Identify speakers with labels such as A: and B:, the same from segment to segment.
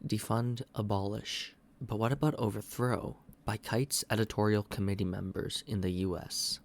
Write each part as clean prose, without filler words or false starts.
A: Defund, Abolish. But what about Overthrow? By Kites Editorial Committee Members in the US.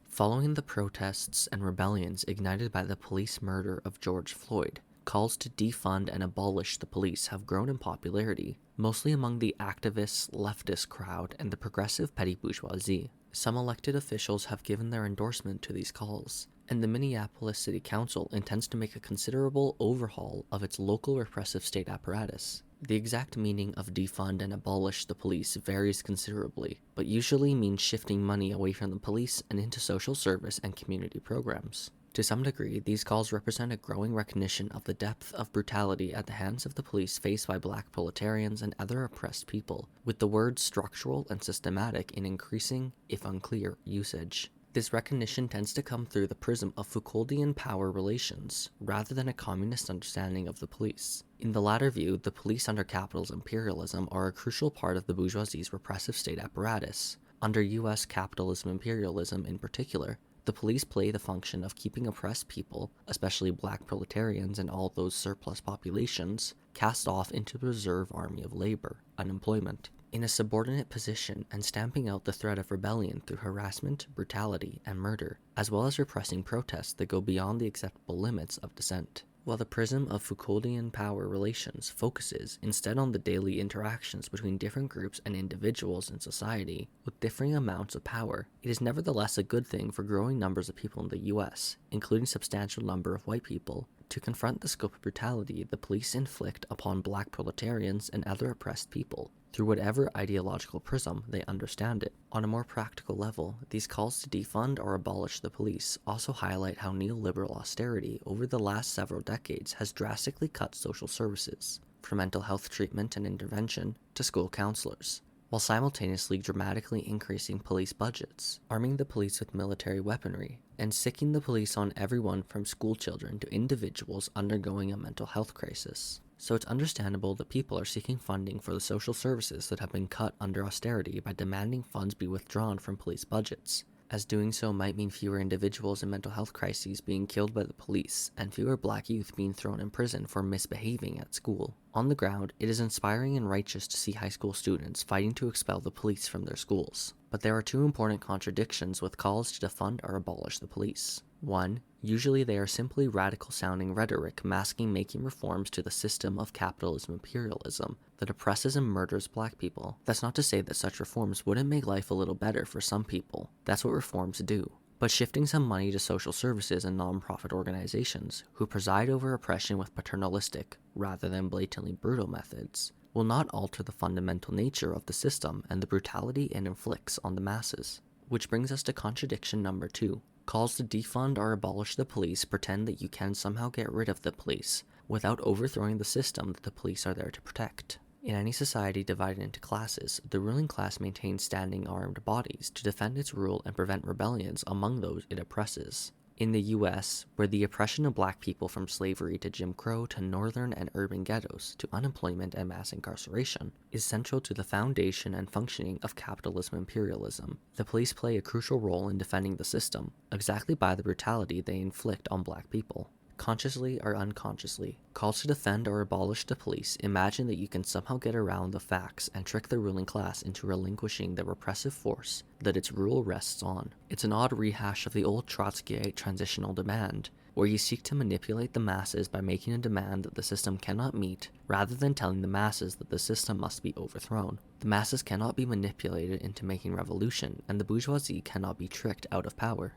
A: Following the protests and rebellions ignited by the police murder of George Floyd, calls to defund and abolish the police have grown in popularity, mostly among the activist, leftist crowd and the progressive petty bourgeoisie. Some elected officials have given their endorsement to these calls, and the Minneapolis City Council intends to make a considerable overhaul of its local repressive state apparatus. The exact meaning of defund and abolish the police varies considerably, but usually means shifting money away from the police and into social service and community programs. To some degree, these calls represent a growing recognition of the depth of brutality at the hands of the police faced by black proletarians and other oppressed people, with the words structural and systematic in increasing, if unclear, usage. This recognition tends to come through the prism of Foucauldian power relations, rather than a communist understanding of the police. In the latter view, the police under capital's imperialism are a crucial part of the bourgeoisie's repressive state apparatus. Under US capitalism imperialism in particular, the police play the function of keeping oppressed people, especially black proletarians and all those surplus populations, cast off into the reserve army of labor, unemployment, in a subordinate position and stamping out the threat of rebellion through harassment, brutality, and murder, as well as repressing protests that go beyond the acceptable limits of dissent. While the prism of Foucauldian power relations focuses instead on the daily interactions between different groups and individuals in society with differing amounts of power, it is nevertheless a good thing for growing numbers of people in the US, including a substantial number of white people, to confront the scope of brutality the police inflict upon black proletarians and other oppressed people, through whatever ideological prism they understand it. On a more practical level, these calls to defund or abolish the police also highlight how neoliberal austerity over the last several decades has drastically cut social services, from mental health treatment and intervention to school counselors, while simultaneously dramatically increasing police budgets, arming the police with military weaponry, and sicking the police on everyone from school children to individuals undergoing a mental health crisis. So it's understandable that people are seeking funding for the social services that have been cut under austerity by demanding funds be withdrawn from police budgets, as doing so might mean fewer individuals in mental health crises being killed by the police, and fewer black youth being thrown in prison for misbehaving at school. On the ground, it is inspiring and righteous to see high school students fighting to expel the police from their schools. But there are two important contradictions with calls to defund or abolish the police. One, usually they are simply radical-sounding rhetoric masking making reforms to the system of capitalism imperialism that oppresses and murders black people. That's not to say that such reforms wouldn't make life a little better for some people. That's what reforms do. But shifting some money to social services and non-profit organizations who preside over oppression with paternalistic, rather than blatantly brutal methods, will not alter the fundamental nature of the system and the brutality it inflicts on the masses. Which brings us to contradiction number 2. Calls to defund or abolish the police pretend that you can somehow get rid of the police without overthrowing the system that the police are there to protect. In any society divided into classes, the ruling class maintains standing armed bodies to defend its rule and prevent rebellions among those it oppresses. In the US, where the oppression of black people from slavery to Jim Crow to northern and urban ghettos to unemployment and mass incarceration is central to the foundation and functioning of capitalism imperialism, the police play a crucial role in defending the system, exactly by the brutality they inflict on black people. Consciously or unconsciously, calls to defend or abolish the police imagine that you can somehow get around the facts and trick the ruling class into relinquishing the repressive force that its rule rests on. It's an odd rehash of the old Trotskyite transitional demand, where you seek to manipulate the masses by making a demand that the system cannot meet, rather than telling the masses that the system must be overthrown. The masses cannot be manipulated into making revolution, and the bourgeoisie cannot be tricked out of power.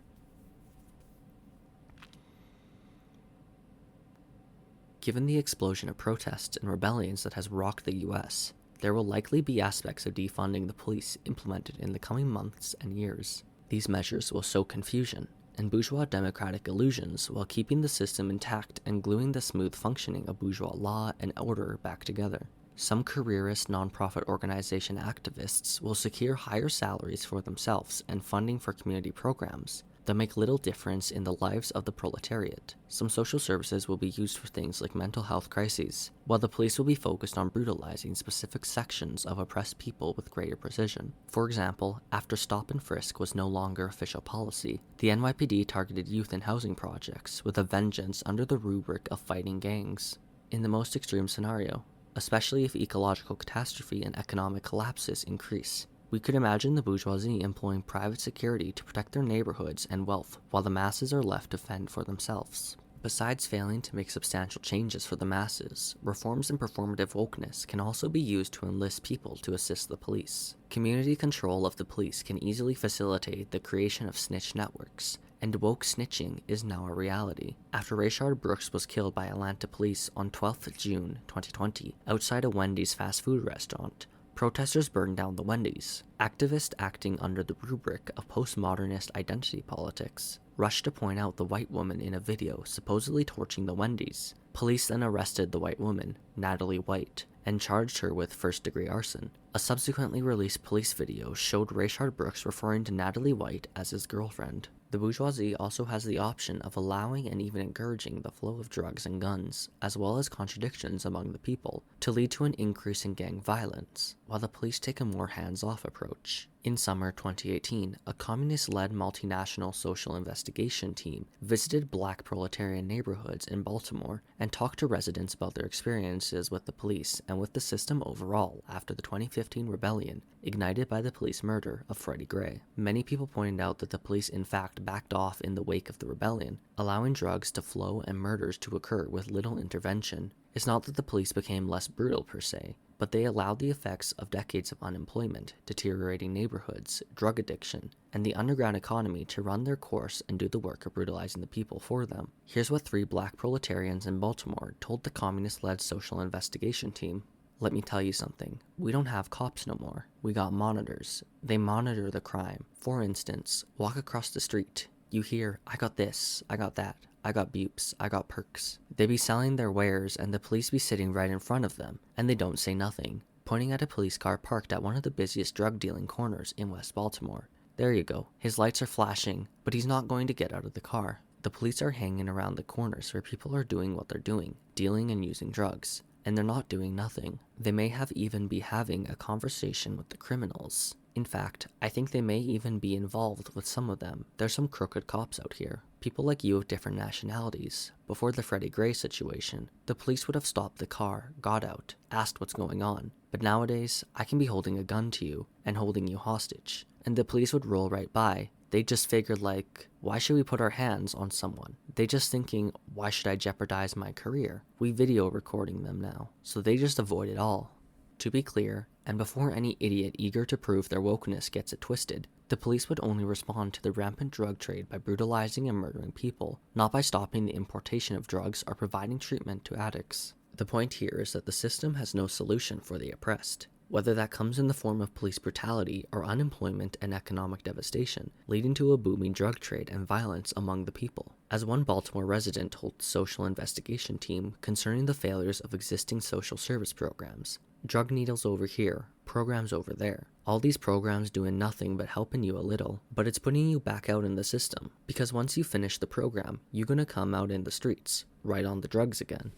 A: Given the explosion of protests and rebellions that has rocked the US, there will likely be aspects of defunding the police implemented in the coming months and years. These measures will sow confusion and bourgeois democratic illusions while keeping the system intact and gluing the smooth functioning of bourgeois law and order back together. Some careerist nonprofit organization activists will secure higher salaries for themselves and funding for community programs that make little difference in the lives of the proletariat. Some social services will be used for things like mental health crises, while the police will be focused on brutalizing specific sections of oppressed people with greater precision. For example, after stop and frisk was no longer official policy, the NYPD targeted youth in housing projects with a vengeance under the rubric of fighting gangs. In the most extreme scenario, especially if ecological catastrophe and economic collapses increase. We could imagine the bourgeoisie employing private security to protect their neighborhoods and wealth, while the masses are left to fend for themselves. Besides failing to make substantial changes for the masses, reforms in performative wokeness can also be used to enlist people to assist the police. Community control of the police can easily facilitate the creation of snitch networks, and woke snitching is now a reality. After Rayshard Brooks was killed by Atlanta police on 12th June 2020 outside a Wendy's fast food restaurant, protesters burned down the Wendy's. Activists acting under the rubric of postmodernist identity politics rushed to point out the white woman in a video supposedly torching the Wendy's. Police then arrested the white woman, Natalie White, and charged her with first-degree arson. A subsequently released police video showed Rayshard Brooks referring to Natalie White as his girlfriend. The bourgeoisie also has the option of allowing and even encouraging the flow of drugs and guns, as well as contradictions among the people, to lead to an increase in gang violence, while the police take a more hands-off approach. In summer 2018, a communist-led multinational social investigation team visited black proletarian neighborhoods in Baltimore and talked to residents about their experiences with the police and with the system overall after the 2015 rebellion ignited by the police murder of Freddie Gray. Many people pointed out that the police in fact backed off in the wake of the rebellion, allowing drugs to flow and murders to occur with little intervention. It's not that the police became less brutal per se, but they allowed the effects of decades of unemployment, deteriorating neighborhoods, drug addiction, and the underground economy to run their course and do the work of brutalizing the people for them. Here's what 3 black proletarians in Baltimore told the communist-led social investigation team. Let me tell you something. We don't have cops no more. We got monitors. They monitor the crime. For instance, walk across the street. You hear, I got this, I got that, I got bupes, I got perks. They be selling their wares and the police be sitting right in front of them, and they don't say nothing, pointing at a police car parked at one of the busiest drug dealing corners in West Baltimore. There you go. His lights are flashing, but he's not going to get out of the car. The police are hanging around the corners where people are doing what they're doing, dealing and using drugs. And they're not doing nothing. They may have even be having a conversation with the criminals. In fact, I think they may even be involved with some of them. There's some crooked cops out here. People like you of different nationalities. Before the Freddie Gray situation, the police would have stopped the car, got out, asked what's going on. But nowadays, I can be holding a gun to you and holding you hostage. And the police would roll right by. They just figured like, why should we put our hands on someone? They just thinking, why should I jeopardize my career? We video recording them now, so they just avoid it all. To be clear, and before any idiot eager to prove their wokeness gets it twisted, the police would only respond to the rampant drug trade by brutalizing and murdering people, not by stopping the importation of drugs or providing treatment to addicts. The point here is that the system has no solution for the oppressed, whether that comes in the form of police brutality or unemployment and economic devastation, leading to a booming drug trade and violence among the people. As one Baltimore resident told the social investigation team concerning the failures of existing social service programs, drug needles over here, programs over there. All these programs doing nothing but helping you a little, but it's putting you back out in the system, because once you finish the program, you're gonna come out in the streets, right on the drugs again.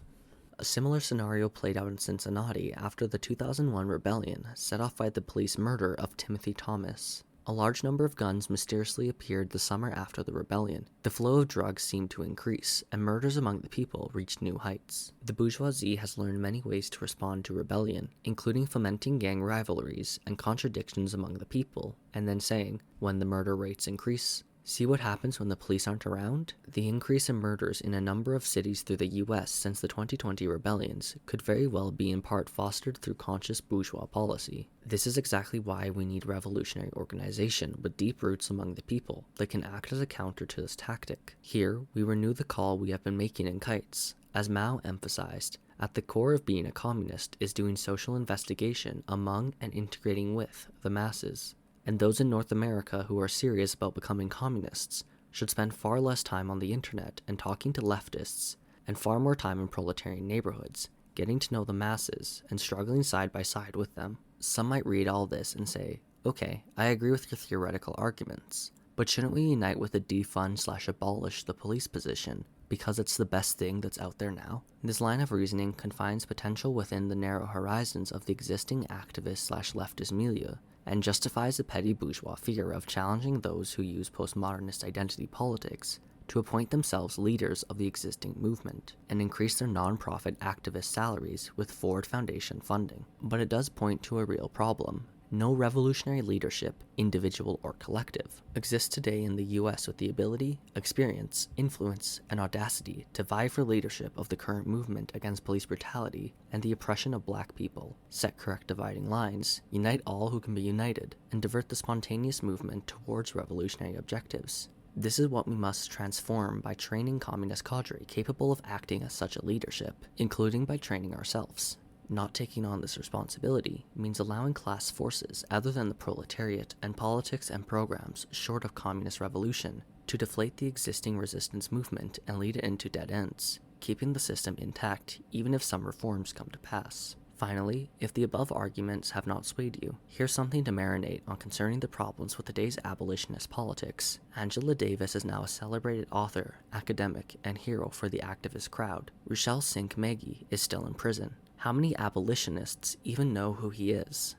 A: A similar scenario played out in Cincinnati after the 2001 rebellion set off by the police murder of Timothy Thomas. A large number of guns mysteriously appeared the summer after the rebellion. The flow of drugs seemed to increase, and murders among the people reached new heights. The bourgeoisie has learned many ways to respond to rebellion, including fomenting gang rivalries and contradictions among the people, and then saying, when the murder rates increase, see what happens when the police aren't around? The increase in murders in a number of cities through the US since the 2020 rebellions could very well be in part fostered through conscious bourgeois policy. This is exactly why we need revolutionary organization with deep roots among the people that can act as a counter to this tactic. Here, we renew the call we have been making in Kites. As Mao emphasized, at the core of being a communist is doing social investigation among and integrating with the masses. And those in North America who are serious about becoming communists should spend far less time on the internet and talking to leftists, and far more time in proletarian neighborhoods, getting to know the masses and struggling side by side with them. Some might read all this and say, okay, I agree with your theoretical arguments, but shouldn't we unite with the defund/abolish the police position because it's the best thing that's out there now? This line of reasoning confines potential within the narrow horizons of the existing activist/leftist milieu, and justifies the petty bourgeois fear of challenging those who use postmodernist identity politics to appoint themselves leaders of the existing movement and increase their nonprofit activist salaries with Ford Foundation funding. But it does point to a real problem. No revolutionary leadership, individual or collective, exists today in the US with the ability, experience, influence, and audacity to vie for leadership of the current movement against police brutality and the oppression of black people, set correct dividing lines, unite all who can be united, and divert the spontaneous movement towards revolutionary objectives. This is what we must transform by training communist cadre capable of acting as such a leadership, including by training ourselves. Not taking on this responsibility means allowing class forces other than the proletariat and politics and programs short of communist revolution to deflate the existing resistance movement and lead it into dead ends, keeping the system intact even if some reforms come to pass. Finally, if the above arguments have not swayed you, here's something to marinate on concerning the problems with today's abolitionist politics. Angela Davis is now a celebrated author, academic, and hero for the activist crowd. Ruchell Sink Maggie is still in prison. How many abolitionists even know who he is?